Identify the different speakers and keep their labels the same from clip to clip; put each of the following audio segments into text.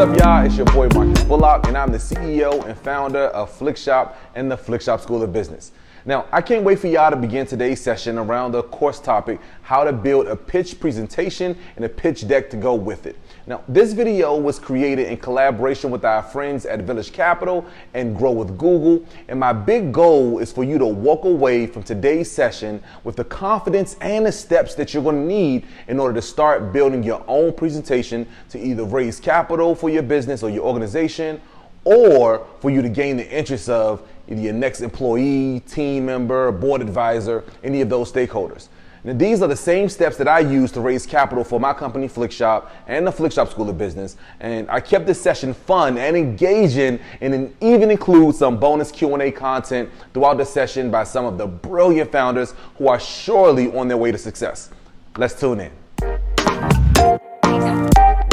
Speaker 1: up, y'all? It's your boy Marcus Bullock, and I'm the CEO and founder of Flikshop and the Flikshop School of Business. Now, I can't wait for y'all to begin today's session around the course topic, how to build a pitch presentation and a pitch deck to go with it. Now, this video was created in collaboration with our friends at Village Capital and Grow with Google. And my big goal is for you to walk away from today's session with the confidence and the steps that you're going to need in order to start building your own presentation to either raise capital for your business or your organization, or for you to gain the interest of either your next employee, team member, board advisor, any of those stakeholders. Now, these are the same steps that I use to raise capital for my company, Flikshop, and the Flikshop School of Business. And I kept this session fun and engaging, and even include some bonus Q&A content throughout the session by some of the brilliant founders who are surely on their way to success. Let's tune in. What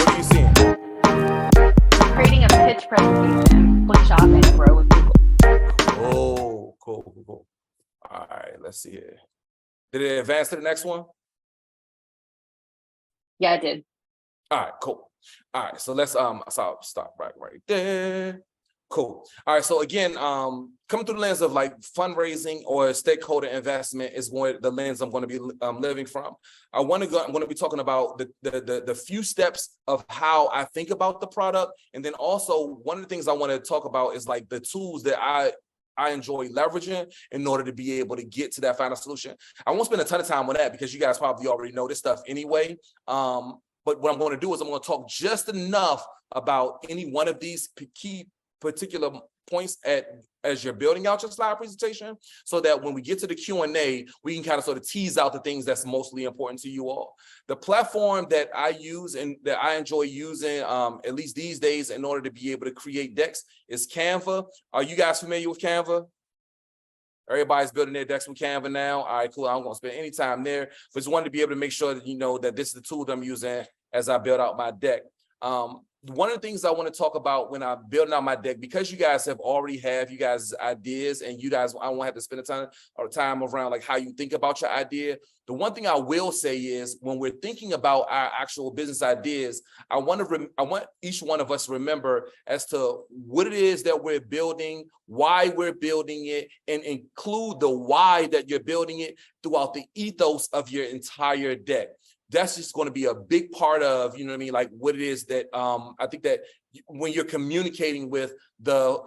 Speaker 1: are you seeing?
Speaker 2: Creating a pitch presentation, Flikshop, and Grow with Google.
Speaker 1: Oh, cool. All right, let's see here. Did it advance to the next one?
Speaker 2: Yeah, I did.
Speaker 1: All right, cool. All right, so let's stop right there. Cool. All right, so again, coming through the lens of like fundraising or stakeholder investment is the lens I'm going to be living from. I'm going to be talking about the few steps of how I think about the product, and then also one of the things I want to talk about is like the tools that I enjoy leveraging in order to be able to get to that final solution. I won't spend a ton of time on that because you guys probably already know this stuff anyway. But what I'm going to do is I'm going to talk just enough about any one of these key particular points as you're building out your slide presentation, so that when we get to the Q&A, we can kind of sort of tease out the things that's mostly important to you all. The platform that I use and that I enjoy using, at least these days, in order to be able to create decks is Canva. Are you guys familiar with Canva? Everybody's building their decks with Canva now. All right, cool. I don't want to spend any time there, but just wanted to be able to make sure that you know that this is the tool that I'm using as I build out my deck. One of the things I want to talk about when I'm building out my deck, because you guys already have you guys' ideas, and you guys, I won't have to spend a ton of time around like how you think about your idea. The one thing I will say is when we're thinking about our actual business ideas, I want each one of us to remember as to what it is that we're building, why we're building it, and include the why that you're building it throughout the ethos of your entire deck. That's just going to be a big part of, you know what I mean, like what it is that I think that when you're communicating with the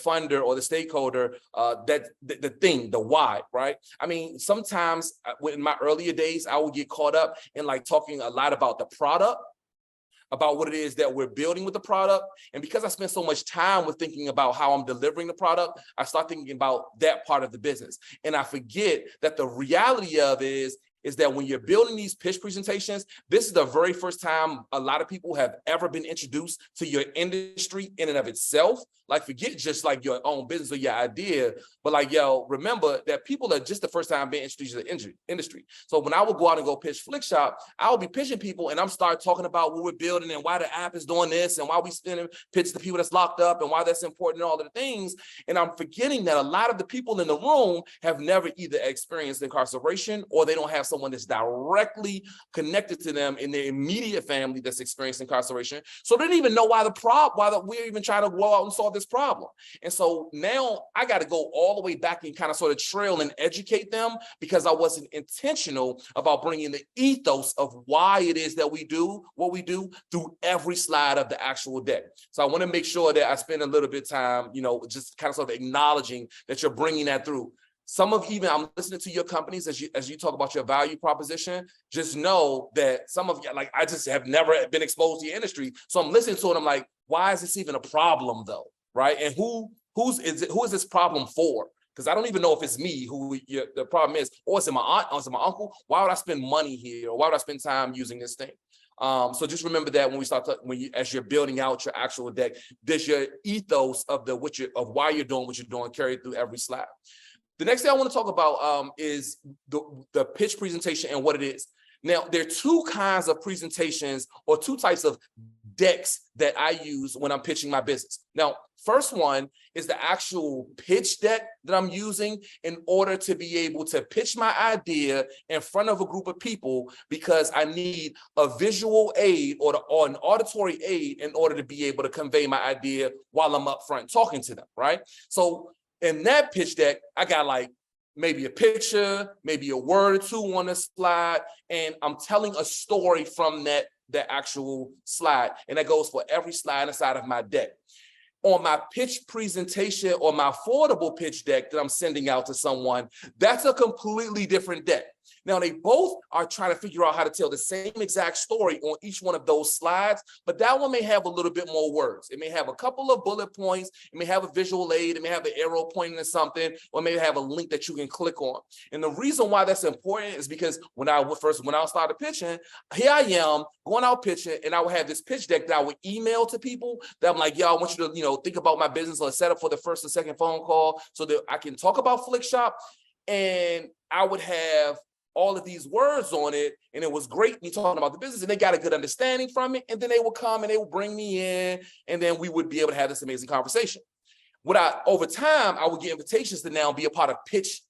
Speaker 1: funder or the stakeholder, that the thing, the why, right? I mean, sometimes in my earlier days, I would get caught up in like talking a lot about the product, about what it is that we're building with the product. And because I spend so much time with thinking about how I'm delivering the product, I start thinking about that part of the business. And I forget that the reality of it is that when you're building these pitch presentations, this is the very first time a lot of people have ever been introduced to your industry in and of itself. Like, forget just like your own business or your idea, but like, yo, remember that people are just the first time being introduced to the industry. So when I would go out and go pitch Flikshop, I would be pitching people and I'm start talking about what we're building and why the app is doing this and why we spending pitch the people that's locked up and why that's important and all of the things. And I'm forgetting that a lot of the people in the room have never either experienced incarceration or they don't have someone that's directly connected to them in their immediate family that's experienced incarceration. So they didn't even know why we're even trying to go out and solve this problem. And so now I got to go all the way back and kind of sort of trail and educate them because I wasn't intentional about bringing the ethos of why it is that we do what we do through every slide of the actual deck. So I want to make sure that I spend a little bit of time, you know, just kind of sort of acknowledging that you're bringing that through. I'm listening to your companies as you talk about your value proposition. Just know that some of you, like, I just have never been exposed to your industry. So I'm listening to it. I'm like, why is this even a problem though? Right? And who is this problem for? Because I don't even know if it's me the problem is, or is it my aunt, or is it my uncle? Why would I spend money here? Or why would I spend time using this thing? So just remember that when as you're building out your actual deck, there's your ethos of why you're doing what you're doing carried through every slide. The next thing I want to talk about is the pitch presentation and what it is. Now, there are two kinds of presentations or two types of decks that I use when I'm pitching my business. Now, first one is the actual pitch deck that I'm using in order to be able to pitch my idea in front of a group of people, because I need a visual aid or an auditory aid in order to be able to convey my idea while I'm up front talking to them, right? So in that pitch deck, I got like maybe a picture, maybe a word or two on the slide, and I'm telling a story from that actual slide. And that goes for every slide inside of my deck. On my pitch presentation or my affordable pitch deck that I'm sending out to someone, that's a completely different deck. Now, they both are trying to figure out how to tell the same exact story on each one of those slides, but that one may have a little bit more words. It may have a couple of bullet points. It may have a visual aid. It may have an arrow pointing to something, or maybe have a link that you can click on. And the reason why that's important is because when I started pitching, here I am going out pitching, and I would have this pitch deck that I would email to people that I'm like, yo, I want you to, think about my business or set up for the first or second phone call so that I can talk about Flikshop. And I would have all of these words on it, and it was great me talking about the business, and they got a good understanding from it, and then they would come and they would bring me in, and then we would be able to have this amazing conversation. Over time, I would get invitations to now be a part of pitch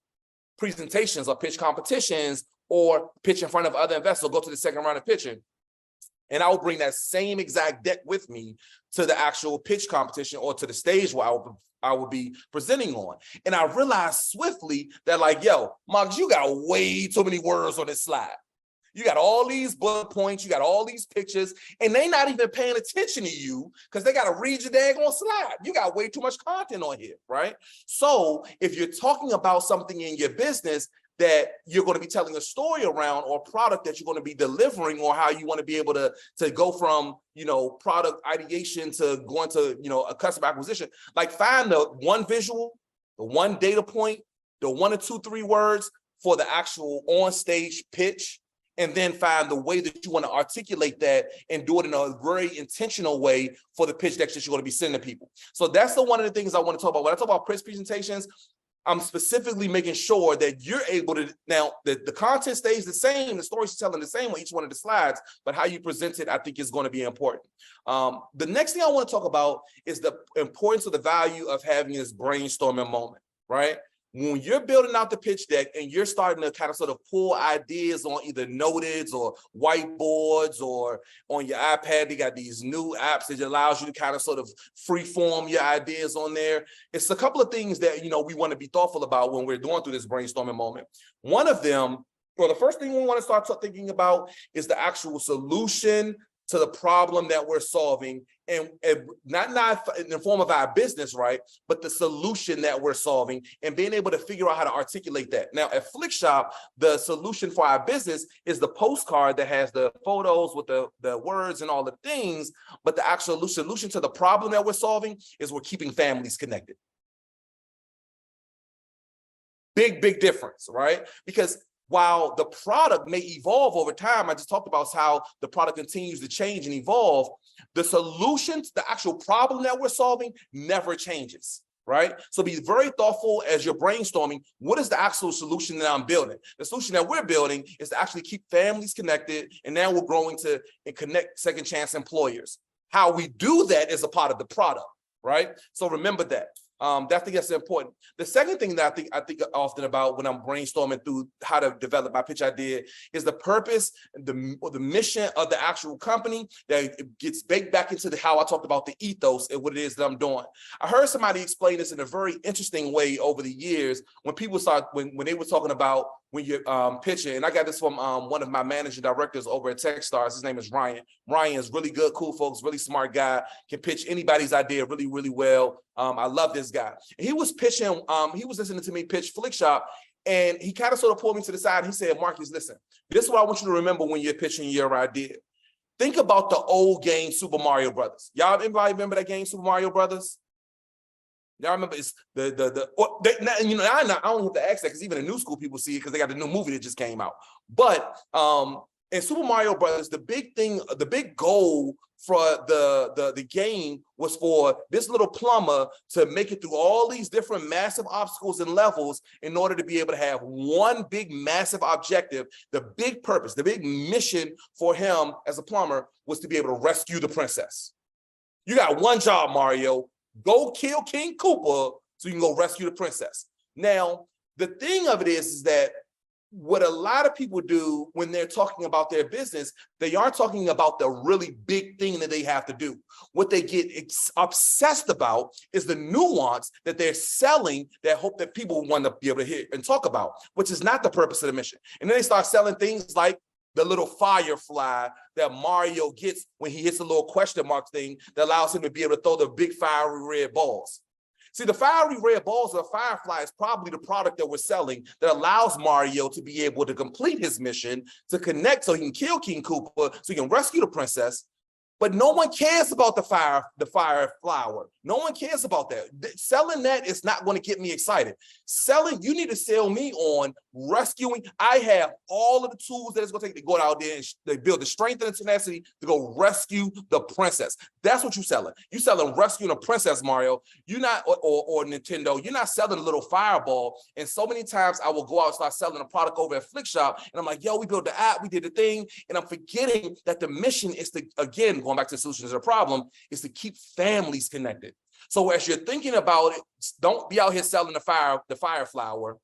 Speaker 1: presentations or pitch competitions or pitch in front of other investors, or go to the second round of pitching. And I would bring that same exact deck with me to the actual pitch competition or to the stage where I would be presenting on. And I realized swiftly that, like, yo, Marcus, you got way too many words on this slide. You got all these bullet points, you got all these pictures, and they not even paying attention to you because they got to read your daggone slide. You got way too much content on here, right? So if you're talking about something in your business that you're going to be telling a story around, or product that you're going to be delivering, or how you want to be able to go from, product ideation to going to, a customer acquisition, like find the one visual, the one data point, the 1 or 2, 3 words for the actual on-stage pitch, and then find the way that you want to articulate that and do it in a very intentional way for the pitch decks that you're going to be sending to people. So that's one of the things I want to talk about. When I talk about pitch presentations, I'm specifically making sure that you're able to, now the content stays the same, the story's telling the same on each one of the slides, but how you present it, I think, is going to be important. The next thing I want to talk about is the importance of the value of having this brainstorming moment, right? When you're building out the pitch deck and you're starting to kind of sort of pull ideas on either Noteds or whiteboards, or on your iPad, they got these new apps that allows you to kind of sort of free form your ideas on there. It's a couple of things that, we want to be thoughtful about when we're going through this brainstorming moment. One of them, the first thing we want to start thinking about is the actual solution to the problem that we're solving, and not in the form of our business, right? But the solution that we're solving, and being able to figure out how to articulate that. Now at Flikshop, the solution for our business is the postcard that has the photos with the words and all the things, but the actual solution to the problem that we're solving is we're keeping families connected. Big difference, right? Because while the product may evolve over time, I just talked about how the product continues to change and evolve, the solution to the actual problem that we're solving never changes, right? So be very thoughtful as you're brainstorming. What is the actual solution that I'm building? The solution that we're building is to actually keep families connected, and now we're growing to connect second chance employers. How we do that is a part of the product, right? So remember that. I think that's important. The second thing that I think often about when I'm brainstorming through how to develop my pitch idea is the purpose, the mission of the actual company that gets baked back into how I talked about the ethos and what it is that I'm doing. I heard somebody explain this in a very interesting way over the years when people when they were talking about when you're pitching, and I got this from one of my managing directors over at Techstars. His name is Ryan. Ryan is really good, cool folks, really smart guy, can pitch anybody's idea really, really well. I love this guy. And he was pitching, he was listening to me pitch Flikshop, and he kind of sort of pulled me to the side. And he said, Marcus, listen, this is what I want you to remember when you're pitching your idea. Think about the old game, Super Mario Brothers. Y'all, anybody remember that game, Super Mario Brothers? Y'all remember it's I don't have to ask that because even the new school people see it because they got the new movie that just came out. But in Super Mario Brothers, the big goal for the game was for this little plumber to make it through all these different massive obstacles and levels in order to be able to have one big massive objective. The big purpose, the big mission for him as a plumber was to be able to rescue the princess. You got one job, Mario. Go kill King Koopa so you can go rescue the princess. Now, the thing of it is that what a lot of people do when they're talking about their business, they aren't talking about the really big thing that they have to do. What they get obsessed about is the nuance that they're selling that hope that people want to be able to hear and talk about, which is not the purpose of the mission. And then they start selling things like the little firefly that Mario gets when he hits a little question mark thing that allows him to be able to throw the big fiery red balls. See, the fiery red balls of the firefly is probably the product that we're selling that allows Mario to be able to complete his mission, to connect so he can kill King Koopa, so he can rescue the princess. But no one cares about the fire flower. No one cares about that. Selling that is not going to get me excited. Selling, you need to sell me on rescuing. I have all of the tools that it's going to take to go out there and they build the strength and the tenacity to go rescue the princess. That's what you're selling. You're selling rescuing a princess, Mario. You're not, or Nintendo, you're not selling a little fireball. And so many times I will go out and start selling a product over at Flikshop. And I'm like, yo, we built the app, we did the thing. And I'm forgetting that the mission is to, again, going back to solutions to the problem, is to keep families connected. So as you're thinking about it, don't be out here selling the fire flower.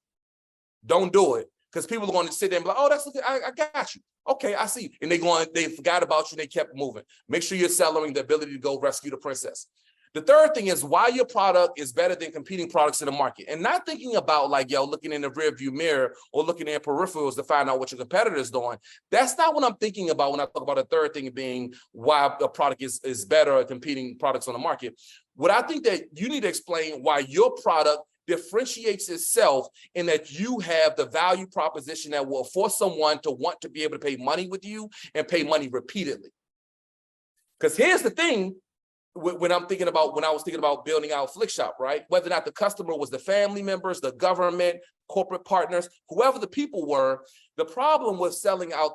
Speaker 1: Don't do it. Because people are going to sit there and be like, oh, that's okay. I got you. Okay, I see. And they forgot about you and they kept moving. Make sure you're selling the ability to go rescue the princess. The third thing is why your product is better than competing products in the market, and not thinking about like, yo, looking in the rearview mirror or looking at peripherals to find out what your competitor is doing. That's not what I'm thinking about when I talk about the third thing being why a product is better at competing products on the market. What I think that you need to explain why your product differentiates itself in that you have the value proposition that will force someone to want to be able to pay money with you and pay money repeatedly. Because here's the thing. When I was thinking about building out Flikshop, right? Whether or not the customer was the family members, the government, corporate partners, whoever the people were, the problem with selling out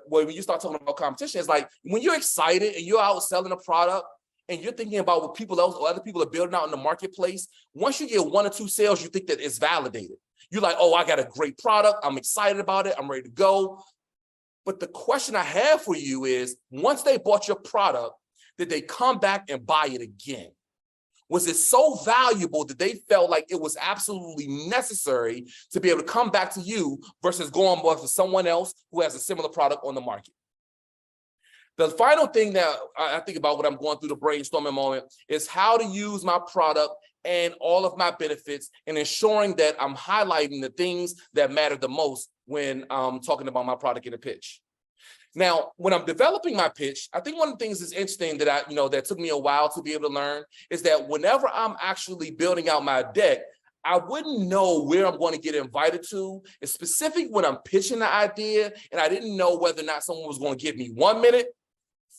Speaker 1: when you start talking about competition is like when you're excited and you're out selling a product and you're thinking about what people else or other people are building out in the marketplace, once you get 1 or 2 sales, you think that it's validated. You're like, oh, I got a great product. I'm excited about it. I'm ready to go. But the question I have for you is, once they bought your product, did they come back and buy it again? Was it so valuable that they felt like it was absolutely necessary to be able to come back to you versus going with someone else who has a similar product on the market? The final thing that I think about when I'm going through the brainstorming moment is how to use my product and all of my benefits and ensuring that I'm highlighting the things that matter the most when I'm talking about my product in a pitch. Now, when I'm developing my pitch, I think one of the things that's interesting that that took me a while to be able to learn is that whenever I'm actually building out my deck, I wouldn't know where I'm going to get invited to. It's specific when I'm pitching the idea, and I didn't know whether or not someone was going to give me 1 minute,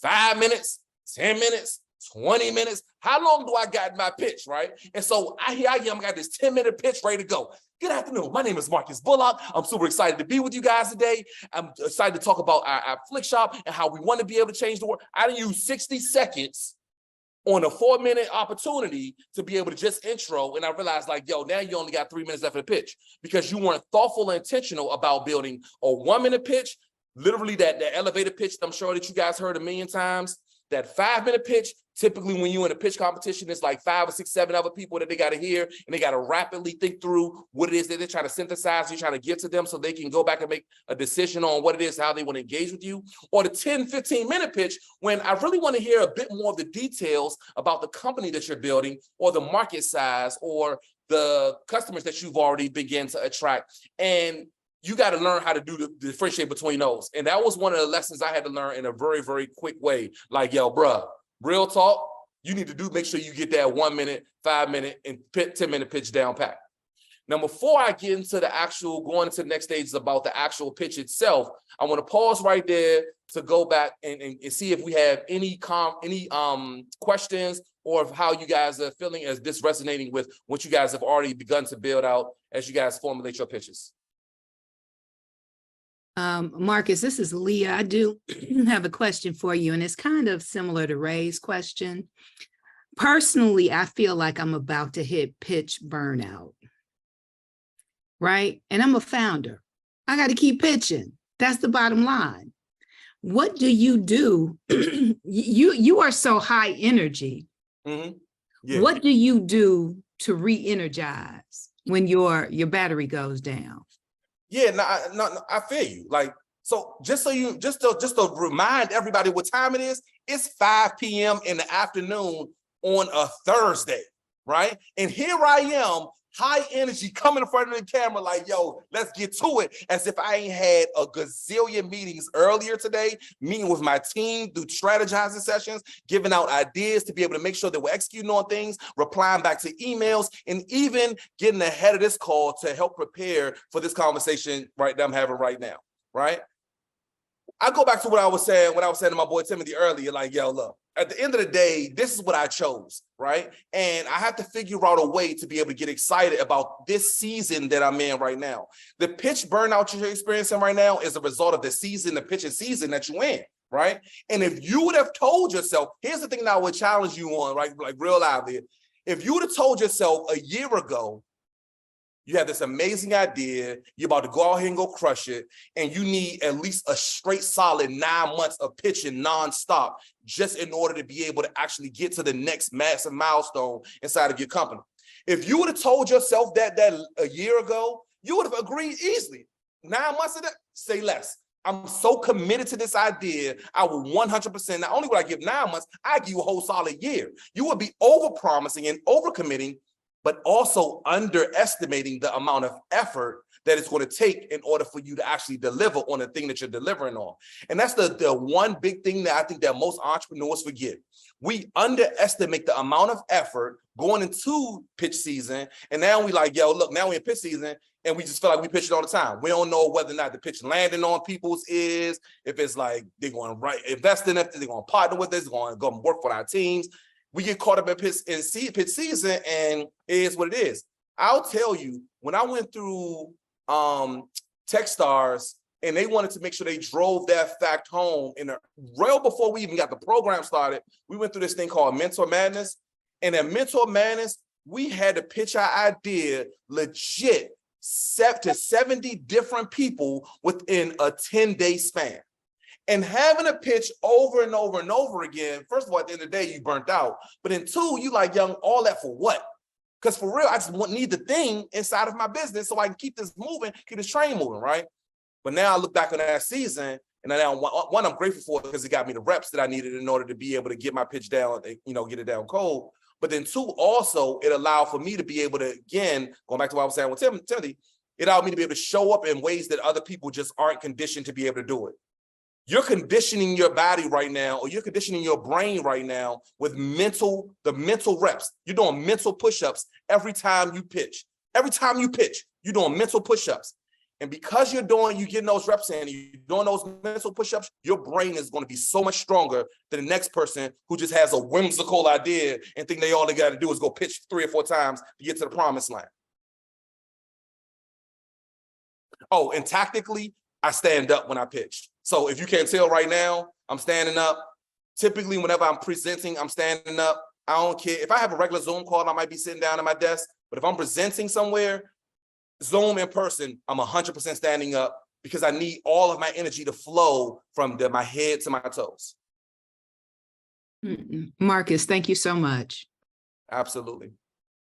Speaker 1: 5 minutes, 10 minutes, 20 minutes. How long do I got in my pitch, right? And so I got this 10-minute pitch ready to go. Good afternoon. My name is Bullock. I'm super excited to be with you guys today. I'm excited to talk about our Flikshop and how we want to be able to change the world. I didn't use 60 seconds on a 4-minute opportunity to be able to just intro. And I realized like, yo, now you only got 3 minutes left of the pitch because you weren't thoughtful and intentional about building a 1-minute pitch, literally that elevator pitch that I'm sure that you guys heard a million times. That 5-minute pitch, typically when you're in a pitch competition, it's like 5 or 6, 7 other people that they got to hear, and they got to rapidly think through what it is that they're trying to synthesize, you're trying to give to them so they can go back and make a decision on what it is, how they want to engage with you. Or the 10, 15-minute pitch, when I really want to hear a bit more of the details about the company that you're building or the market size or the customers that you've already begun to attract. And you got to learn how to differentiate between those. And that was one of the lessons I had to learn in a very, very quick way. Like, yo, bruh, real talk, you need to make sure you get that 1 minute, 5 minute, and 10-minute pitch down pat. Now, before I get into going into the next stages about the actual pitch itself, I want to pause right there to go back and see if we have any questions or how you guys are feeling as this resonating with what you guys have already begun to build out as you guys formulate your pitches.
Speaker 3: Marcus, this is Leah. I do have a question for you, and it's kind of similar to Ray's question. Personally, I feel like I'm about to hit pitch burnout, right? And I'm a founder. I got to keep pitching. That's the bottom line. What do? You are so high energy.
Speaker 1: Mm-hmm. Yeah.
Speaker 3: What do you do to re-energize when your battery goes down?
Speaker 1: Yeah, no, I feel you. Like, so just to remind everybody what time it is, it's 5 p.m. in the afternoon on a Thursday, right? And here I am, high energy, coming in front of the camera like, yo, let's get to it. As if I ain't had a gazillion meetings earlier today, meeting with my team, through strategizing sessions, giving out ideas to be able to make sure that we're executing on things, replying back to emails, and even getting ahead of this call to help prepare for this conversation that I'm having right now, right? I go back to what I was saying to my boy Timothy earlier, like, yo, look, at the end of the day, this is what I chose, right? And I have to figure out a way to be able to get excited about this season that I'm in right now. The pitch burnout you're experiencing right now is a result of the pitching season that you're in, right? And if you would have told yourself, here's the thing that I would challenge you on, right? Like real lively. If you would have told yourself a year ago, you have this amazing idea, you're about to go out here and go crush it, and you need at least a straight solid 9 months of pitching nonstop just in order to be able to actually get to the next massive milestone inside of your company. If you would have told yourself that a year ago, you would have agreed easily. 9 months of that, say less. I'm so committed to this idea, I will 100%, not only would I give 9 months, I give you a whole solid year. You would be over-promising and over-committing, but also underestimating the amount of effort that it's going to take in order for you to actually deliver on the thing that you're delivering on. And that's the one big thing that I think that most entrepreneurs forget. We underestimate the amount of effort going into pitch season. And now we like, yo, look, now we're in pitch season and we just feel like we pitch it all the time. We don't know whether or not the pitch landing on people's ears, if it's like they're going to invest in it, they're going to partner with us, they're going to go and work for our teams. We get caught up in pitch season, and it is what it is. I'll tell you, when I went through Techstars and they wanted to make sure they drove that fact home well before we even got the program started, we went through this thing called Mentor Madness. And at Mentor Madness, we had to pitch our idea legit to 70 different people within a 10-day span. And having a pitch over and over and over again, first of all, at the end of the day, you burnt out. But then two, you like, young, all that for what? Because for real, I just need the thing inside of my business so I can keep this moving, keep this train moving, right? But now I look back on that season, and now one, I'm grateful for it because it got me the reps that I needed in order to be able to get my pitch down, get it down cold. But then two, also, it allowed for me to be able to, again, going back to what I was saying with Timothy, it allowed me to be able to show up in ways that other people just aren't conditioned to be able to do it. You're conditioning your body right now, or you're conditioning your brain right now with the mental reps. You're doing mental push-ups every time you pitch. Every time you pitch, you're doing mental push-ups. And because you're getting those reps in, you're doing those mental push-ups, your brain is going to be so much stronger than the next person who just has a whimsical idea and think all they got to do is go pitch 3 or 4 times to get to the promised land. Oh, and tactically, I stand up when I pitch. So if you can't tell right now, I'm standing up. Typically, whenever I'm presenting, I'm standing up. I don't care. If I have a regular Zoom call, I might be sitting down at my desk. But if I'm presenting somewhere, Zoom in person, I'm 100% standing up because I need all of my energy to flow from my head to my toes.
Speaker 3: Marcus, thank you so much.
Speaker 1: Absolutely.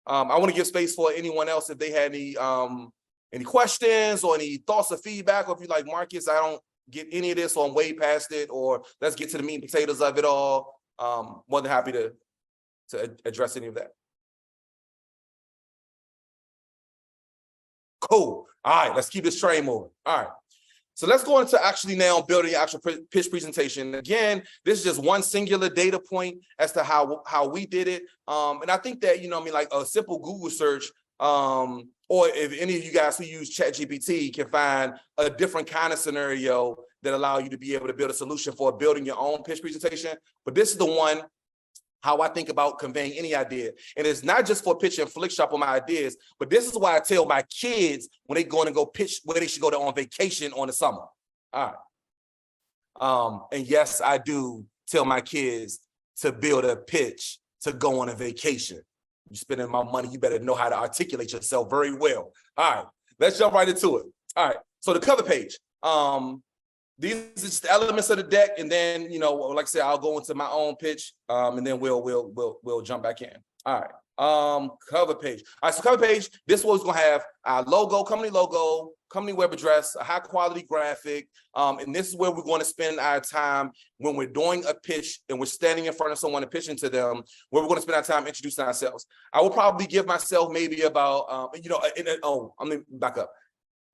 Speaker 1: I want to give space for anyone else if they had any questions or any thoughts or feedback, or if you're like, Marcus, I don't get any of this, or I'm way past it, or let's get to the meat and potatoes of it all. More than happy to address any of that. Cool. All right, let's keep this train moving. All right. So let's go into actually now building the actual pitch presentation. Again, this is just one singular data point as to how we did it. And I think that, like a simple Google search, or if any of you guys who use ChatGPT can find a different kind of scenario that allow you to be able to build a solution for building your own pitch presentation. But this is the one, how I think about conveying any idea. And it's not just for pitching Flikshop on my ideas, but this is why I tell my kids when they're going to go pitch where they should go on vacation on the summer. All right. And yes, I do tell my kids to build a pitch to go on a vacation. You're spending my money, you better know how to articulate yourself very well. All right, let's jump right into it. All right, so the cover page. These are just the elements of the deck, and then, you know, like I said, I'll go into my own pitch, and then we'll jump back in. All right. Cover page. All right, so cover page, this one's gonna have our logo, company web address, a high quality graphic. And this is where we're going to spend our time when we're doing a pitch and we're standing in front of someone and pitching to them, where we're going to spend our time introducing ourselves. I will probably give myself maybe about, I'm gonna back up.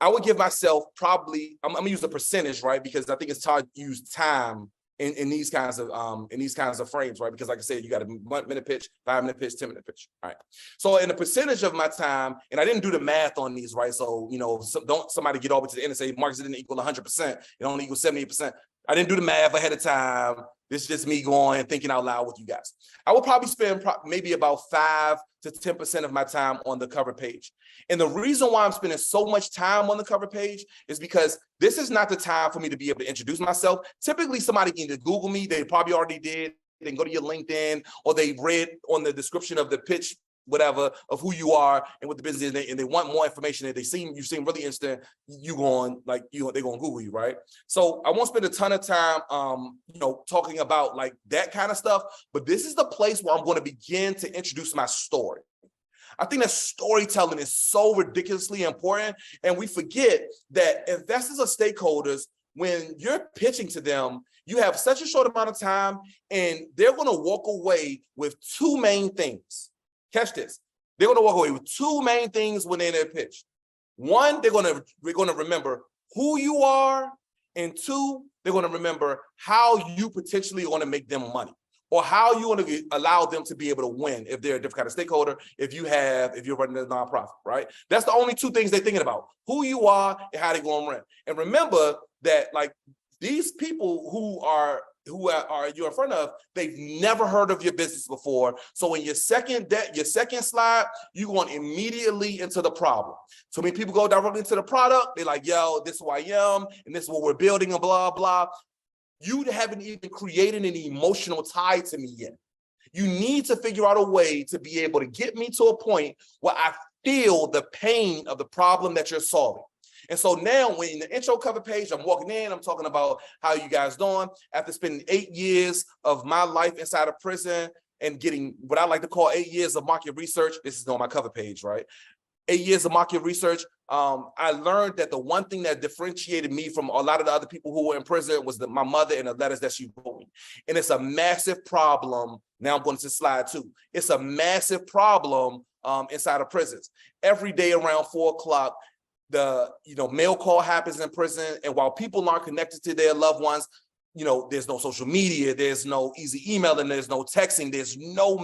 Speaker 1: I would give myself probably, I'm gonna use a percentage, right? Because I think it's hard to use time in these kinds of frames, right? Because like I said, you got a 1 minute pitch, 5 minute pitch, 10 minute pitch. All right. So in a percentage of my time, and I didn't do the math on these, right? So, you know, don't somebody get over to the end and say Marcus didn't equal 100%. It only equals 78%. I didn't do the math ahead of time. This is just me going and thinking out loud with you guys. I will probably spend maybe about 5 to 10% of my time on the cover page. And the reason why I'm spending so much time on the cover page is because this is not the time for me to be able to introduce myself. Typically, somebody can either Google me, they probably already did, they can go to your LinkedIn, or they read on the description of the pitch, whatever, of who you are and what the business is, and they want more information, and you seem really interested, they're going to Google you, right? So I won't spend a ton of time talking about like that kind of stuff, but this is the place where I'm going to begin to introduce my story. I think that storytelling is so ridiculously important, and we forget that investors or stakeholders, when you're pitching to them, you have such a short amount of time, and they're going to walk away with 2 main things. Catch this. They're going to walk away with 2 main things when they're in their pitch. 1, we're going to remember who you are, and 2, they're going to remember how you potentially want to make them money, or how you want to allow them to be able to win if they're a different kind of stakeholder, if you're running a nonprofit, right? That's the only 2 things they're thinking about: who you are and how they're going to run. And remember that, like, these people who are you're in front of, they've never heard of your business before. So in your second slide, you're going immediately into the problem. So many people go directly into the product. They're like, yo, this is who I am, and this is what we're building, and blah, blah. You haven't even created an emotional tie to me yet. You need to figure out a way to be able to get me to a point where I feel the pain of the problem that you're solving. And so now, when in the intro cover page, I'm walking in, I'm talking about how you guys doing. After spending 8 years of my life inside of prison and getting what I like to call 8 years of market research, this is on my cover page, right? 8 years of market research. I learned that the one thing that differentiated me from a lot of the other people who were in prison was my mother and the letters that she wrote me. And it's a massive problem. Now I'm going to slide 2. It's a massive problem inside of prisons. Every day around 4 o'clock, the mail call happens in prison, and while people aren't connected to their loved ones, there's no social media, there's no easy emailing, there's no texting, there's no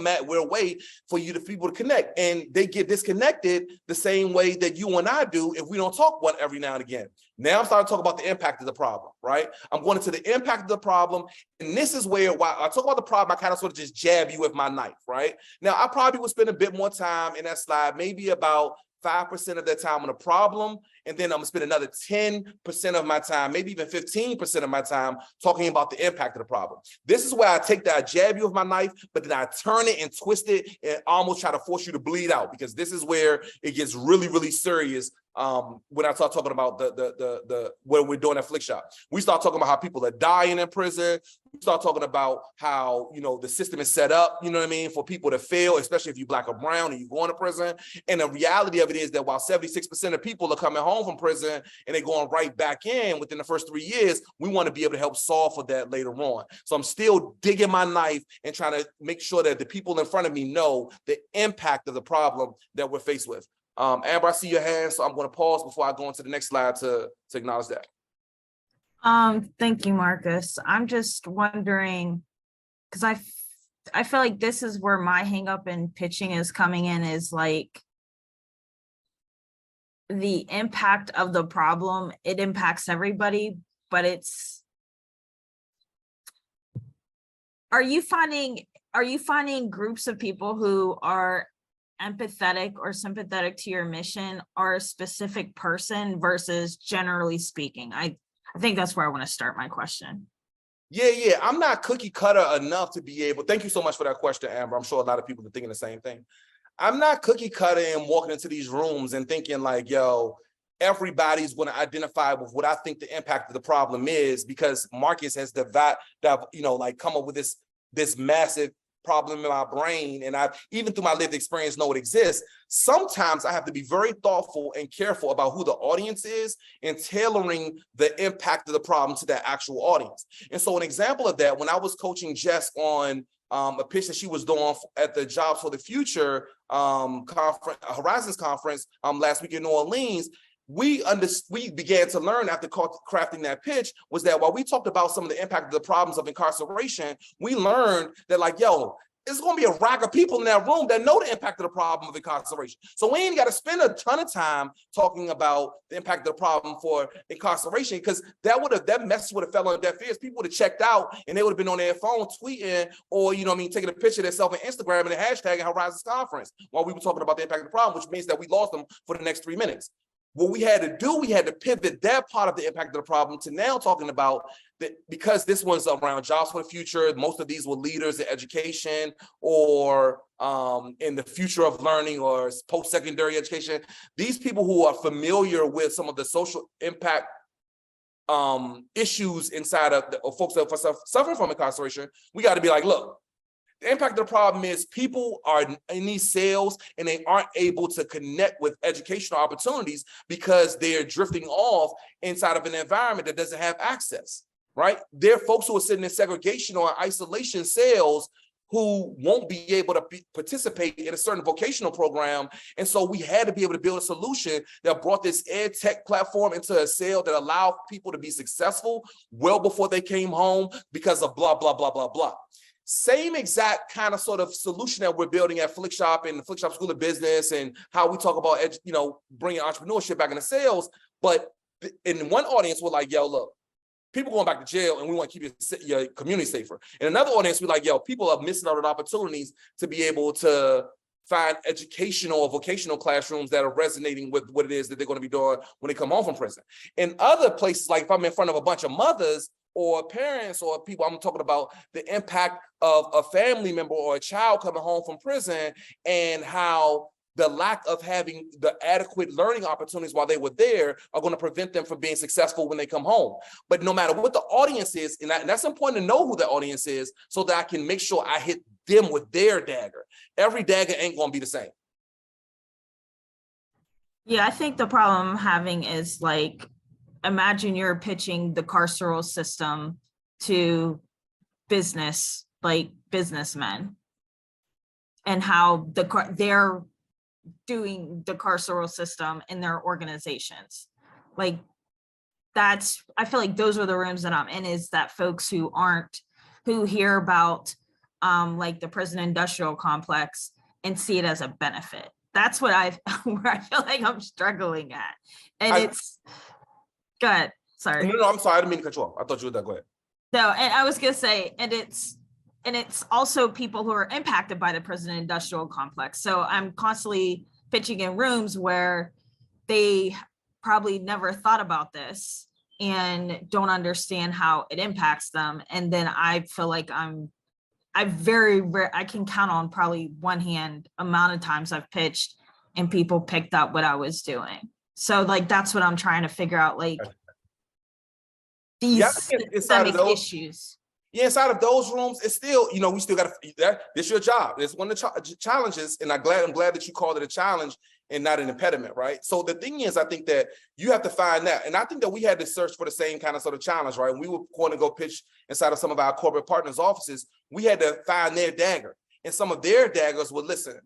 Speaker 1: way for people to connect, and they get disconnected the same way that you and I do if we don't talk one every now and again. Now I'm starting to talk about the impact of the problem, right? I'm going into the impact of the problem, and this is where, while I talk about the problem, I kind of sort of just jab you with my knife, right? Now I probably would spend a bit more time in that slide, maybe about 5% of that time on a problem, and then I'm gonna spend another 10% of my time, maybe even 15% of my time, talking about the impact of the problem. This is where I jab you with my knife, but then I turn it and twist it and almost try to force you to bleed out, because this is where it gets really, really serious. When I start talking about the what we're doing at Flikshop, we start talking about how people are dying in prison. We start talking about how the system is set up, for people to fail, especially if you're Black or brown and you're going to prison. And the reality of it is that while 76% of people are coming home from prison and they're going right back in within the first 3 years, we want to be able to help solve for that later on. So I'm still digging my knife and trying to make sure that the people in front of me know the impact of the problem that we're faced with. Amber, I see your hand, so I'm going to pause before I go into the next slide to acknowledge that.
Speaker 4: Thank you, Marcus. I'm just wondering, because I feel like this is where my hang up in pitching is coming in, is like the impact of the problem. It impacts everybody, but are you finding groups of people who are empathetic or sympathetic to your mission are a specific person versus generally speaking? I think that's where I want to start my question.
Speaker 1: Yeah. I'm not cookie cutter enough to be able. Thank you so much for that question, Amber. I'm sure a lot of people are thinking the same thing. I'm not cookie cutter and walking into these rooms and thinking like, yo, everybody's going to identify with what I think the impact of the problem is, because Marcus has come up with this massive problem in my brain, and I've even through my lived experience know it exists. Sometimes I have to be very thoughtful and careful about who the audience is and tailoring the impact of the problem to that actual audience. And so an example of that, when I was coaching Jess on a pitch that she was doing at the Jobs for the Future Horizons conference last week in New Orleans, we began to learn after crafting that pitch was that while we talked about some of the impact of the problems of incarceration, we learned that like, yo, it's going to be a rack of people in that room that know the impact of the problem of incarceration. So we ain't got to spend a ton of time talking about the impact of the problem for incarceration, because that message would have fell on deaf ears. People would have checked out and they would have been on their phone tweeting or, taking a picture of themselves on Instagram and a hashtag in Horizons Conference while we were talking about the impact of the problem, which means that we lost them for the next 3 minutes. What we had to do, we had to pivot that part of the impact of the problem to now talking about that, because this one's around jobs for the future. Most of these were leaders in education or in the future of learning or post-secondary education. These people who are familiar with some of the social impact issues inside of folks that are suffering from incarceration, we got to be like, look, the impact of the problem is people are in these sales and they aren't able to connect with educational opportunities because they're drifting off inside of an environment that doesn't have access, right? There are folks who are sitting in segregation or isolation cells who won't be able to participate in a certain vocational program. And so we had to be able to build a solution that brought this ed tech platform into a cell that allowed people to be successful well before they came home because of blah, blah, blah, blah, blah. Same exact kind of sort of solution that we're building at Flikshop and the Flikshop School of Business and how we talk about, bringing entrepreneurship back into sales. But in one audience, we're like, yo, look, people going back to jail and we want to keep your community safer. In another audience, we're like, yo, people are missing out on opportunities to be able to find educational or vocational classrooms that are resonating with what it is that they're going to be doing when they come home from prison. In other places, like if I'm in front of a bunch of mothers or parents or people, I'm talking about the impact of a family member or a child coming home from prison and how the lack of having the adequate learning opportunities while they were there are going to prevent them from being successful when they come home. But no matter what the audience is, and that's important to know who the audience is so that I can make sure I hit them with their dagger. Every dagger ain't going to be the same.
Speaker 4: Yeah, I think the problem I'm having is like, imagine you're pitching the carceral system to businessmen and how they're doing the carceral system in their organizations. Like I feel like those are the rooms that I'm in, is that folks who hear about like the prison industrial complex and see it as a benefit. That's what where I feel like I'm struggling at. And go ahead. Sorry.
Speaker 1: No, I'm sorry. I didn't mean to cut you off. I thought you were done. Go ahead.
Speaker 4: No, and I was going to say, and it's also people who are impacted by the prison industrial complex. So I'm constantly pitching in rooms where they probably never thought about this and don't understand how it impacts them. And then I feel like I can count on probably one hand amount of times I've pitched and people picked up what I was doing. So like, that's what I'm trying to figure out, like these systemic issues.
Speaker 1: Yeah, inside of those rooms, it's still, we still got to, this your job. It's one of the challenges, and I'm glad that you called it a challenge and not an impediment, right? So the thing is, I think that you have to find that, and I think that we had to search for the same kind of sort of challenge, right? When we were going to go pitch inside of some of our corporate partners' offices, we had to find their dagger, and some of their daggers were, listen,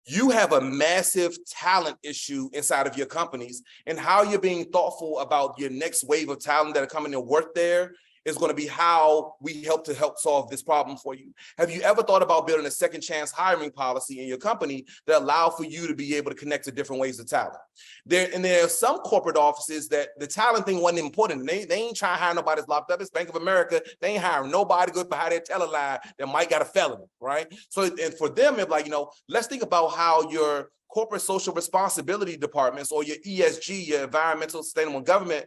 Speaker 1: you have a massive talent issue inside of your companies, and how you're being thoughtful about your next wave of talent that are coming to work there is going to be how we help solve this problem for you. Have you ever thought about building a second chance hiring policy in your company that allow for you to be able to connect to different ways of talent? There are some corporate offices that the talent thing wasn't important. They ain't trying to hire nobody that's locked up. It's Bank of America. They ain't hiring nobody good behind their teleline that might got a felony, right? So, and for them, it's like, let's think about how your corporate social responsibility departments or your ESG, your environmental sustainable government,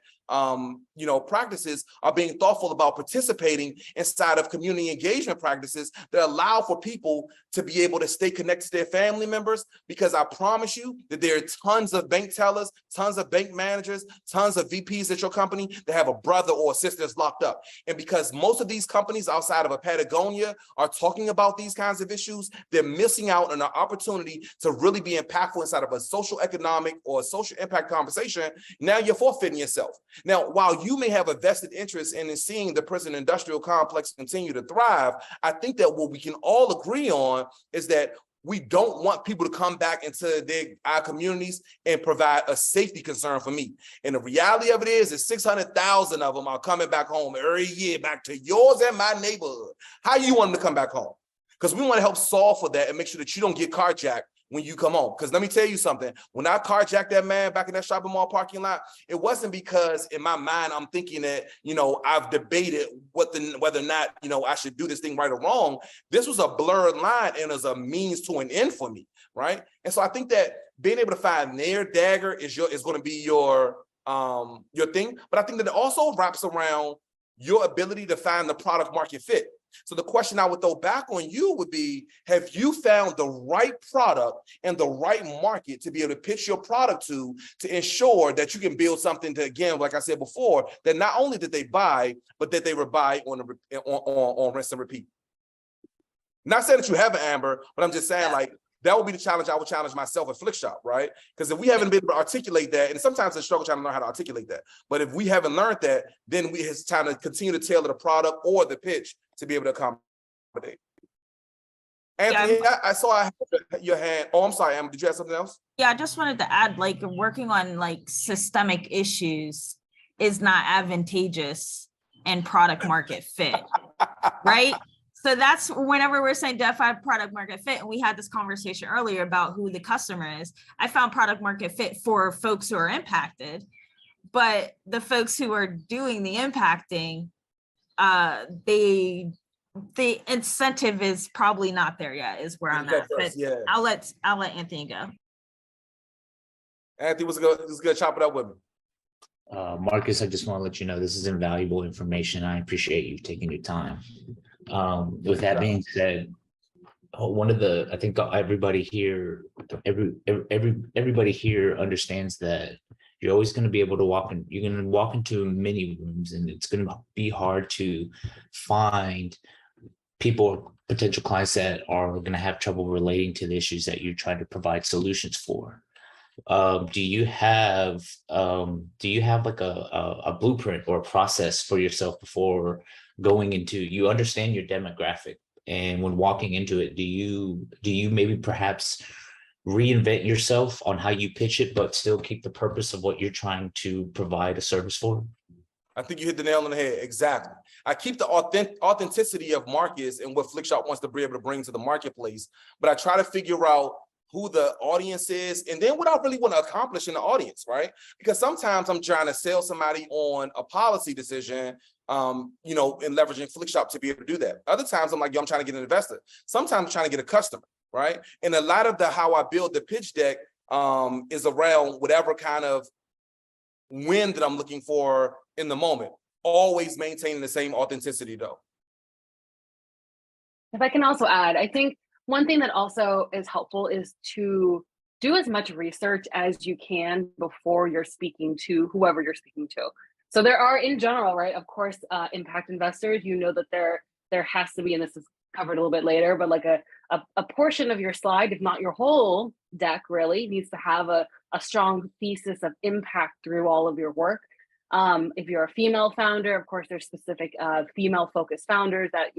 Speaker 1: practices are being thoughtful about participating inside of community engagement practices that allow for people to be able to stay connected to their family members. Because I promise you that there are tons of bank tellers, tons of bank managers, tons of VPs at your company that have a brother or a sister that's locked up. And because most of these companies outside of a Patagonia are talking about these kinds of issues, they're missing out on an opportunity to really be impactful inside of a social economic or social impact conversation. Now you're forfeiting yourself. Now, while you may have a vested interest in seeing the prison industrial complex continue to thrive, I think that what we can all agree on is that we don't want people to come back into our communities and provide a safety concern for me. And the reality of it is 600,000 of them are coming back home every year, back to yours and my neighborhood. How you want them to come back home? Because we want to help solve for that and make sure that you don't get carjacked when you come home. Because let me tell you something, when I carjacked that man back in that shopping mall parking lot, it wasn't because in my mind, I'm thinking that, I've debated whether or not, I should do this thing right or wrong. This was a blurred line and as a means to an end for me, right? And so I think that being able to find their dagger is going to be your thing. But I think that it also wraps around your ability to find the product market fit. So the question I would throw back on you would be, have you found the right product and the right market to be able to pitch your product to ensure that you can build something to, again, like I said before, that not only did they buy, but that they would buy on rinse and repeat. Not saying that you haven't, Amber, but I'm just saying that would be the challenge I would challenge myself at Flikshop, right? Because if we haven't been able to articulate that, and sometimes it's a struggle trying to learn how to articulate that, but if we haven't learned that, then it's time to continue to tailor the product or the pitch to be able to accommodate. Anthony, I saw I had your hand. Oh, I'm sorry, Amber, did you have something else?
Speaker 4: Yeah, I just wanted to add, working on systemic issues is not advantageous in product market fit, right? So that's whenever we're saying define product market fit, and we had this conversation earlier about who the customer is. I found product market fit for folks who are impacted, but the folks who are doing the impacting, the incentive is probably not there yet, is where I'm at. But yeah. I'll let Anthony go.
Speaker 1: Anthony, was good. Chop it up with me.
Speaker 5: Marcus, I just want to let you know this is invaluable information. I appreciate you taking your time. With that being said, I think everybody here, everybody here understands that you're always going to be able to you're going to walk into many rooms, and it's going to be hard to find people, potential clients that are going to have trouble relating to the issues that you're trying to provide solutions for. Do you have like a blueprint or a process for yourself before going into, you understand your demographic, and when walking into it, do you maybe perhaps reinvent yourself on how you pitch it, but still keep the purpose of what you're trying to provide a service for?
Speaker 1: I think you hit the nail on the head. Exactly. I keep the authenticity of Marcus and what Flikshop wants to be able to bring to the marketplace, but I try to figure out who the audience is, and then what I really want to accomplish in the audience, right? Because sometimes I'm trying to sell somebody on a policy decision, and leveraging Flikshop to be able to do that. Other times I'm like, I'm trying to get an investor. Sometimes I'm trying to get a customer, right? And a lot of how I build the pitch deck is around whatever kind of win that I'm looking for in the moment, always maintaining the same authenticity though.
Speaker 2: If I can also add, I think one thing that also is helpful is to do as much research as you can before you're speaking to whoever you're speaking to. So there are, in general, right, of course, impact investors, that there has to be, and this is covered a little bit later, but like a portion of your slide, if not your whole deck really, needs to have a strong thesis of impact through all of your work. If you're a female founder, of course, there's specific female focused founders that,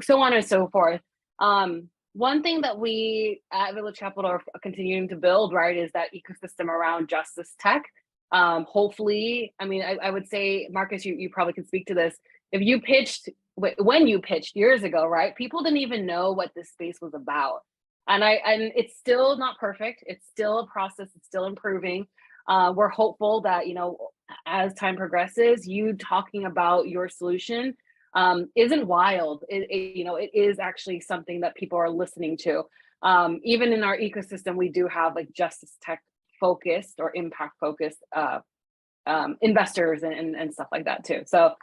Speaker 2: so on and so forth. One thing that we at Village Capital are continuing to build, right, is that ecosystem around justice tech. Hopefully, I would say, Marcus, you probably can speak to this. If you pitched, when you pitched years ago, right, people didn't even know what this space was about. And it's still not perfect. It's still a process. It's still improving. We're hopeful that, as time progresses, you talking about your solution isn't wild. It is actually something that people are listening to. Even in our ecosystem, we do have like justice tech focused or impact focused investors and stuff like that too. So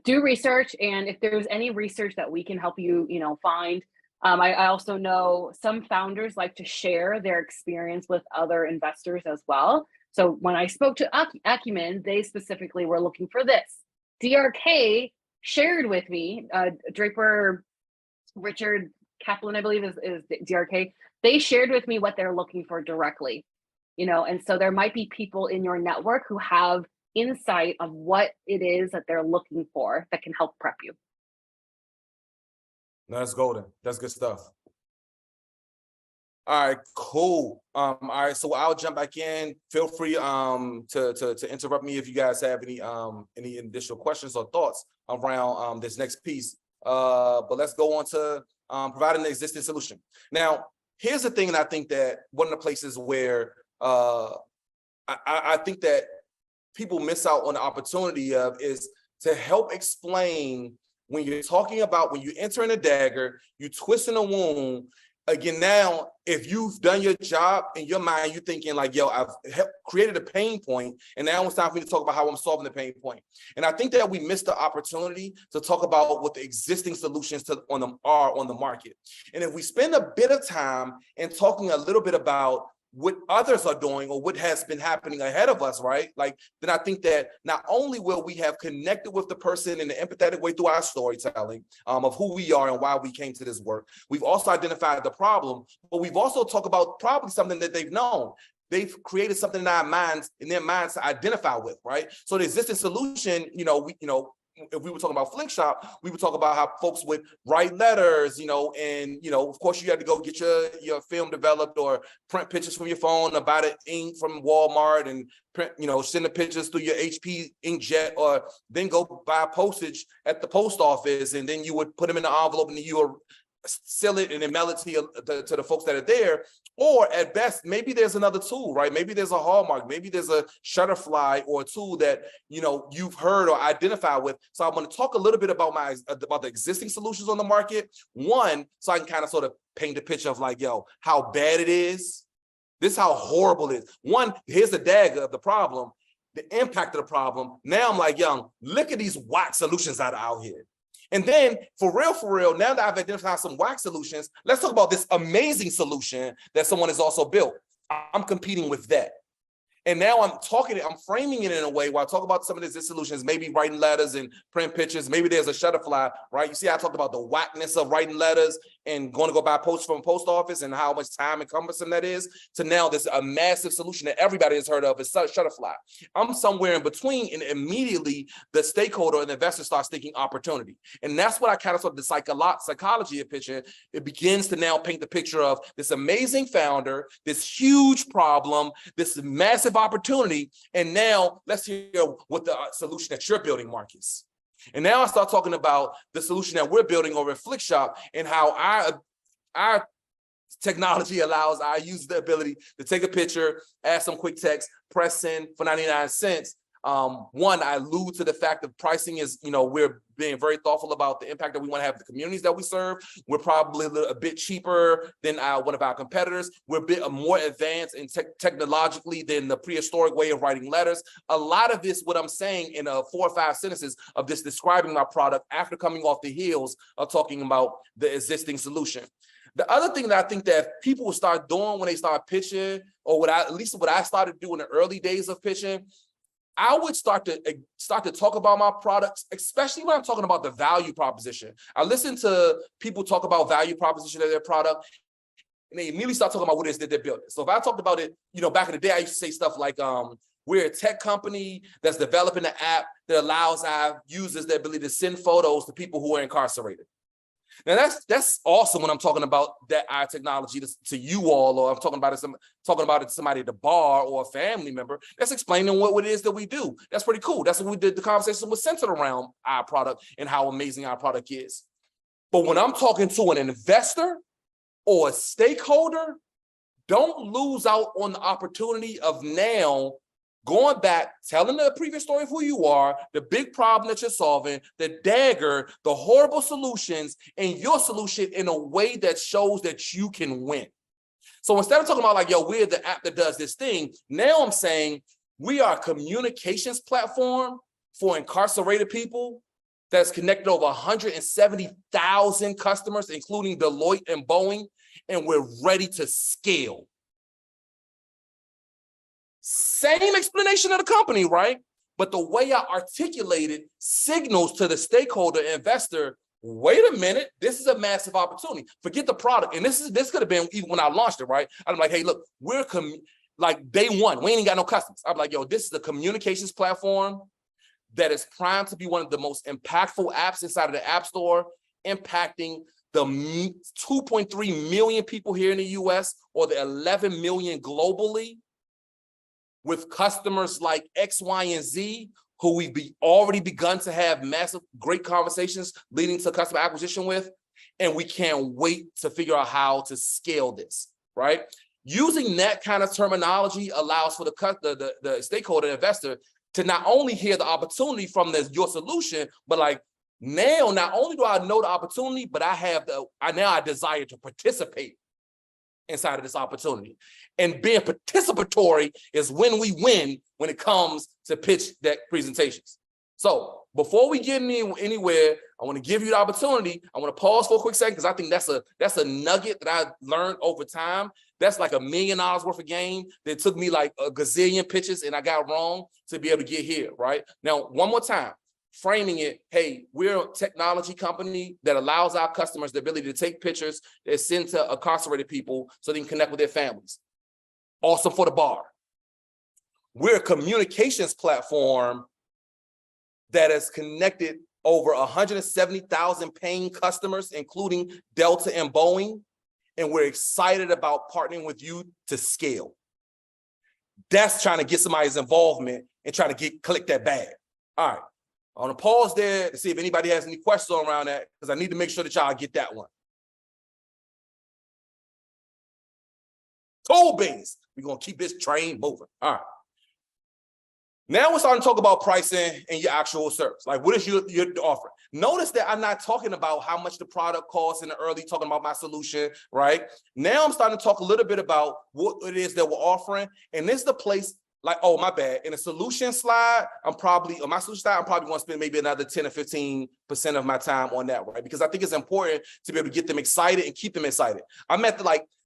Speaker 2: do research, and if there's any research that we can help you, find. I also know some founders like to share their experience with other investors as well. So when I spoke to Acumen, they specifically were looking for this. DRK shared with me, Draper Richard Kaplan, I believe is DRK. They shared with me what they're looking for directly, and so there might be people in your network who have insight of what it is that they're looking for that can help prep you.
Speaker 1: No, that's golden. That's good stuff. All right, cool. All right, so I'll jump back in. Feel free to interrupt me if you guys have any additional questions or thoughts around this next piece. But let's go on to providing an existing solution. Now, here's the thing, and I think that one of the places where I think that people miss out on the opportunity of is to help explain when you're talking about when you enter in a dagger, you twist in a wound. Again, now, if you've done your job in your mind, you're thinking like, yo, I've created a pain point, and now it's time for me to talk about how I'm solving the pain point. And I think that we missed the opportunity to talk about what the existing solutions are on the market. And if we spend a bit of time in talking a little bit about what others are doing or what has been happening ahead of us, right? Like, then I think that not only will we have connected with the person in an empathetic way through our storytelling of who we are and why we came to this work, we've also identified the problem, but we've also talked about probably something that they've known. They've created something in their minds to identify with, right? So the existing solution, if we were talking about Flikshop, we would talk about how folks would write letters, and, of course you had to go get your film developed or print pictures from your phone or buy the ink from Walmart and print, send the pictures through your HP inkjet, or then go buy postage at the post office, and then you would put them in the envelope and then you would seal it and then mail it to the folks that are there. Or at best, maybe there's another tool, right? Maybe there's a Hallmark, maybe there's a Shutterfly or a tool that, you've heard or identified with. So I'm going to talk a little bit about the existing solutions on the market. One, so I can kind of sort of paint a picture of like, yo, how bad it is. This is how horrible it is. One, here's the dagger of the problem, the impact of the problem. Now I'm like, yo, look at these whack solutions that are out here. And then for real, now that I've identified some whack solutions, let's talk about this amazing solution that someone has also built. I'm competing with that. And now I'm framing it in a way where I talk about some of these solutions, maybe writing letters and print pictures. Maybe there's a Shutterfly, right? You see, I talked about the whackness of writing letters and going to go buy posts from a post office and how much time and cumbersome that is, to now there's a massive solution that everybody has heard of, is Shutterfly. I'm somewhere in between, and immediately the stakeholder and the investor starts thinking opportunity. And that's what I kind of sort of the psychology of pitching. It begins to now paint the picture of this amazing founder, this huge problem, this massive opportunity. And now let's hear what the solution that you're building, Marcus. And now I start talking about the solution that we're building over at Flikshop and how our technology allows our users the ability to take a picture, add some quick text, press send for 99 cents. One, I allude to the fact that pricing is, we're being very thoughtful about the impact that we want to have the communities that we serve. We're probably a bit cheaper than one of our competitors. We're a bit more advanced and technologically than the prehistoric way of writing letters. A lot of this, what I'm saying in 4 or 5 sentences of this describing my product after coming off the heels of talking about the existing solution. The other thing that I think that people will start doing when they start pitching, or at least what I started doing in the early days of pitching, I would start to talk about my products, especially when I'm talking about the value proposition. I listen to people talk about value proposition of their product, and they immediately start talking about what it is that they're building. So if I talked about it, back in the day, I used to say stuff like, we're a tech company that's developing an app that allows our users the ability to send photos to people who are incarcerated. Now that's awesome when I'm talking about that our technology to you all, or I'm talking about it to somebody at the bar or a family member. That's explaining what it is that we do. That's pretty cool. That's what we did. The conversation was centered around our product and how amazing our product is. But when I'm talking to an investor or a stakeholder, don't lose out on the opportunity of now going back, telling the previous story of who you are, the big problem that you're solving, the dagger, the horrible solutions, and your solution in a way that shows that you can win. So instead of talking about like, yo, we're the app that does this thing, now I'm saying we are a communications platform for incarcerated people that's connected over 170,000 customers, including Deloitte and Boeing, and we're ready to scale. Same explanation of the company, right? But the way I articulate it signals to the stakeholder investor, wait a minute, this is a massive opportunity. Forget the product. And this could have been even when I launched it, right? I'm like, hey, look, we're like day one, we ain't got no customers. I'm like, yo, this is a communications platform that is primed to be one of the most impactful apps inside of the App Store, impacting the 2.3 million people here in the US or the 11 million globally, with customers like X, Y, and Z, who we've already begun to have massive, great conversations leading to customer acquisition with, and we can't wait to figure out how to scale this, right? Using that kind of terminology allows for the stakeholder investor to not only hear the opportunity from your solution, but like, now, not only do I know the opportunity, but I desire to participate inside of this opportunity. And being participatory is when we win when it comes to pitch deck presentations. So before we get anywhere, I want to give you the opportunity. I want to pause for a quick second because I think that's a nugget that I learned over time. That's like $1 million worth of game that took me like a gazillion pitches and I got wrong to be able to get here, right? Now, one more time. Framing it, hey, we're a technology company that allows our customers the ability to take pictures that send to incarcerated people so they can connect with their families. Also for the bar. We're a communications platform that has connected over 170,000 paying customers, including Delta and Boeing, and we're excited about partnering with you to scale. That's trying to get somebody's involvement and trying to click that bag. All right. I want to pause there to see if anybody has any questions around that, because I need to make sure that y'all get that one. Cool beans. We're going to keep this train moving. All right. Now we're starting to talk about pricing and your actual service. Like, what is your offer? Notice that I'm not talking about how much the product costs in the early, talking about my solution, right? Now I'm starting to talk a little bit about what it is that we're offering. And this is the place. Like, oh, my bad. In a solution slide, on my solution slide, I'm probably going to spend maybe another 10 or 15% of my time on that, right? Because I think it's important to be able to get them excited and keep them excited. I'm at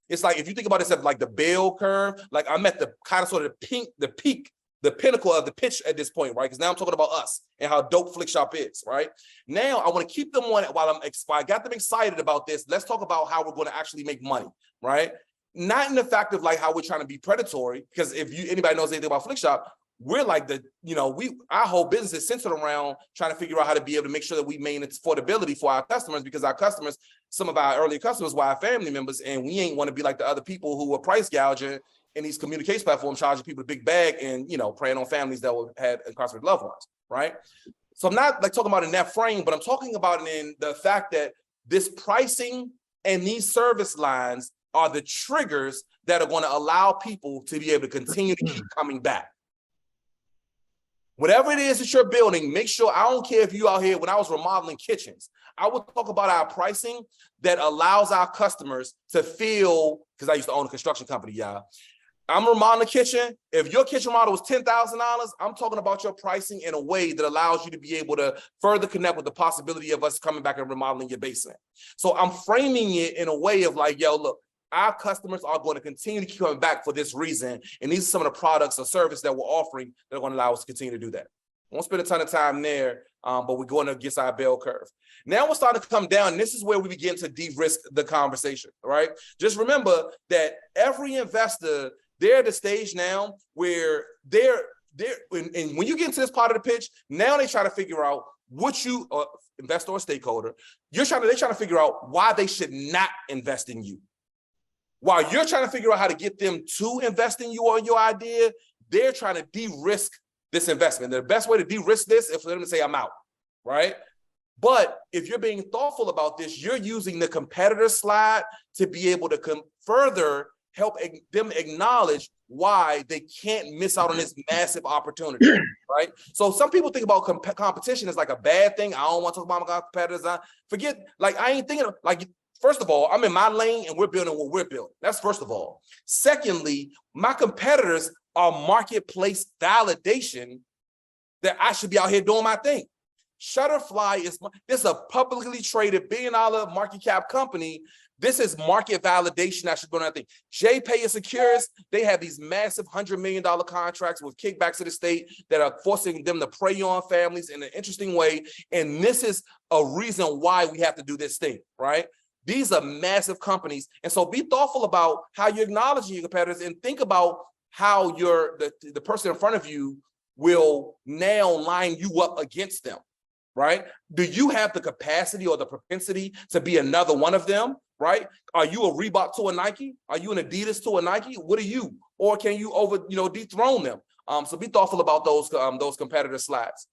Speaker 1: it's like, if you think about it as like the bell curve, like I'm at the kind of sort of the peak, the pinnacle of the pitch at this point, right? Because now I'm talking about us and how dope Flikshop is, right? Now I want to keep them on it while I got them excited about this. Let's talk about how we're going to actually make money, right? Not in the fact of like how we're trying to be predatory, because if anybody knows anything about Flikshop, we're like our whole business is centered around trying to figure out how to be able to make sure that we maintain affordability for our customers, because our customers, some of our early customers were our family members, and we ain't want to be like the other people who were price gouging in these communication platforms, charging people a big bag and, preying on families that had incarcerated loved ones, right? So I'm not like talking about in that frame, but I'm talking about it in the fact that this pricing and these service lines are the triggers that are going to allow people to be able to continue to keep coming back. Whatever it is that you're building, make sure, I don't care if you out here, when I was remodeling kitchens, I would talk about our pricing that allows our customers to feel, because I used to own a construction company, y'all. I'm remodeling a kitchen. If your kitchen model was $10,000, I'm talking about your pricing in a way that allows you to be able to further connect with the possibility of us coming back and remodeling your basement. So I'm framing it in a way of like, yo, look, our customers are going to continue to keep coming back for this reason. And these are some of the products or service that we're offering that are going to allow us to continue to do that. I won't spend a ton of time there, but we're going against our bell curve. Now we're starting to come down, and this is where we begin to de-risk the conversation, right? Just remember that every investor, they're at the stage now where and when you get into this part of the pitch, now they try to figure out what you, investor or stakeholder, they're trying to figure out why they should not invest in you. While you're trying to figure out how to get them to invest in you or your idea, they're trying to de-risk this investment. The best way to de-risk this is for them to say, I'm out, right? But if you're being thoughtful about this, you're using the competitor slide to be able to further help them acknowledge why they can't miss out on this massive opportunity, right? So some people think about competition as like a bad thing. I don't want to talk about my competitors. I ain't thinking like, first of all, I'm in my lane and we're building what we're building. That's first of all. Secondly, my competitors are marketplace validation that I should be out here doing my thing. Shutterfly is a publicly traded billion-dollar market cap company. This is market validation that should go on that thing. JPay and Securus, they have these massive $100 million contracts with kickbacks to the state that are forcing them to prey on families in an interesting way. And this is a reason why we have to do this thing, right? These are massive companies. And so be thoughtful about how you're acknowledging your competitors and think about how the person in front of you will now line you up against them, right? Do you have the capacity or the propensity to be another one of them, right? Are you a Reebok to a Nike? Are you an Adidas to a Nike? What are you? Or can you dethrone them? So be thoughtful about those competitor slides.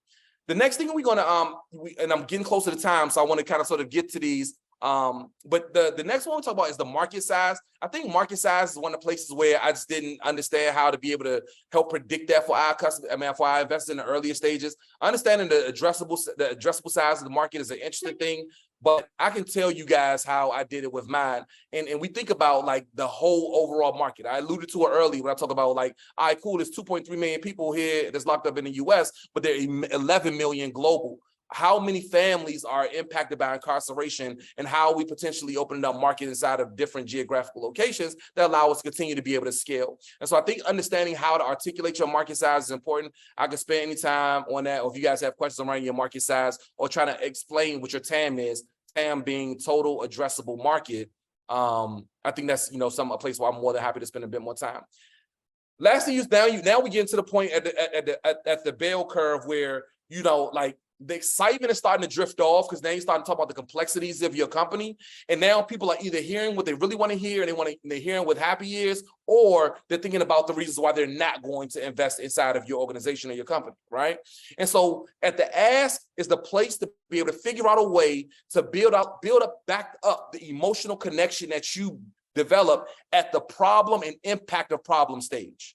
Speaker 1: The next thing we're gonna and I'm getting close to the time, so I want to kind of sort of get to these. But the next one we talk about is the market size. I think market size is one of the places where I just didn't understand how to be able to help predict that for our customers. For our investors in the earlier stages. Understanding the addressable size of the market is an interesting thing, but I can tell you guys how I did it with mine. And we think about like the whole overall market. I alluded to it earlier when I talk about like, all right, cool, there's 2.3 million people here that's locked up in the US, but there are 11 million global. How many families are impacted by incarceration, and how are we potentially opening up market inside of different geographical locations that allow us to continue to be able to scale. And so I think understanding how to articulate your market size is important. I can spend any time on that, or if you guys have questions around your market size or trying to explain what your TAM is, TAM being total addressable market. I think that's a place where I'm more than happy to spend a bit more time. Lastly, now we get into the point at the bell curve where the excitement is starting to drift off, because now you're starting to talk about the complexities of your company. And now people are either hearing what they really want to hear and they're hearing with happy ears, or they're thinking about the reasons why they're not going to invest inside of your organization or your company, right? And so at the ask is the place to be able to figure out a way to back up the emotional connection that you develop at the problem and impact of problem stage.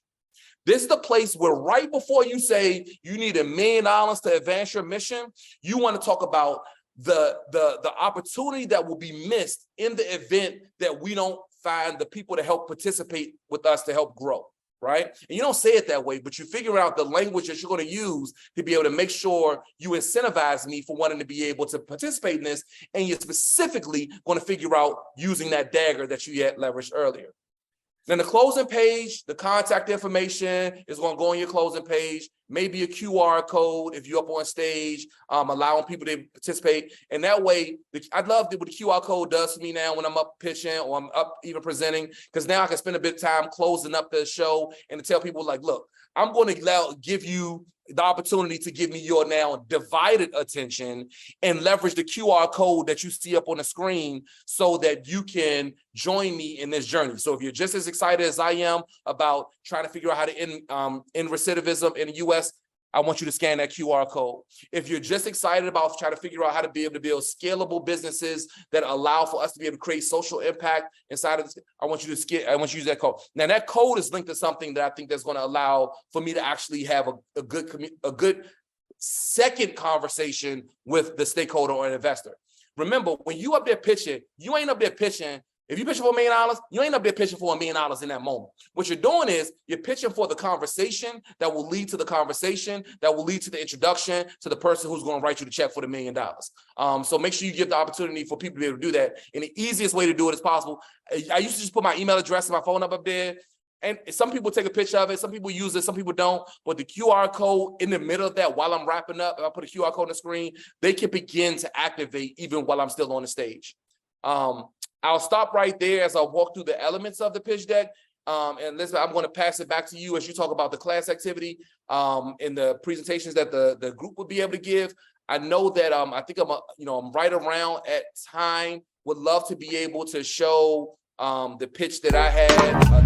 Speaker 1: This is the place where right before you say you need $1 million to advance your mission, you want to talk about the opportunity that will be missed in the event that we don't find the people to help participate with us to help grow, right? And you don't say it that way, but you figure out the language that you're going to use to be able to make sure you incentivize me for wanting to be able to participate in this, and you're specifically going to figure out using that dagger that you had leveraged earlier. Then the closing page, the contact information is going to go on your closing page, maybe a QR code if you're up on stage, allowing people to participate. And that way, I love what the QR code does for me now when I'm up pitching or I'm up even presenting, because now I can spend a bit of time closing up the show and to tell people like, look, I'm going to give you the opportunity to give me your now divided attention and leverage the QR code that you see up on the screen so that you can join me in this journey. So if you're just as excited as I am about trying to figure out how to end recidivism in the US, I want you to scan that QR code. If you're just excited about trying to figure out how to be able to build scalable businesses that allow for us to be able to create social impact inside of this, I want you to use that code. Now that code is linked to something that I think that's going to allow for me to actually have a good second conversation with the stakeholder or an investor. Remember, when you up there pitching, you ain't up there pitching. If you're pitching for $1 million, you ain't up there pitching for $1 million in that moment. What you're doing is you're pitching for the conversation that will lead to the conversation, that will lead to the introduction to the person who's going to write you the check for the $1 million. So make sure you give the opportunity for people to be able to do that. And the easiest way to do it is possible. I used to just put my email address and my phone number up there. And some people take a picture of it, some people use it, some people don't. But the QR code in the middle of that, while I'm wrapping up, if I put a QR code on the screen, they can begin to activate even while I'm still on the stage. I'll stop right there as I walk through the elements of the pitch deck. And Elizabeth, I'm going to pass it back to you as you talk about the class activity and the presentations that the group would be able to give. I know that I think I'm right around at time. Would love to be able to show the pitch that I had,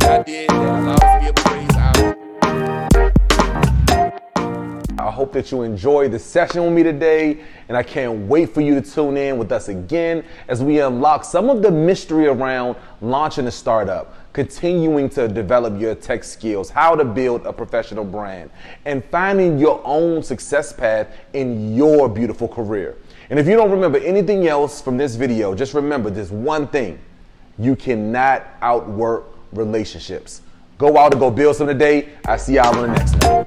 Speaker 1: that I did, that allowed us to be able to raise our.
Speaker 6: I hope that you enjoyed the session with me today, and I can't wait for you to tune in with us again as we unlock some of the mystery around launching a startup, continuing to develop your tech skills, how to build a professional brand, and finding your own success path in your beautiful career. And if you don't remember anything else from this video, just remember this one thing: you cannot outwork relationships. Go out and go build some today. I'll see y'all on the next one.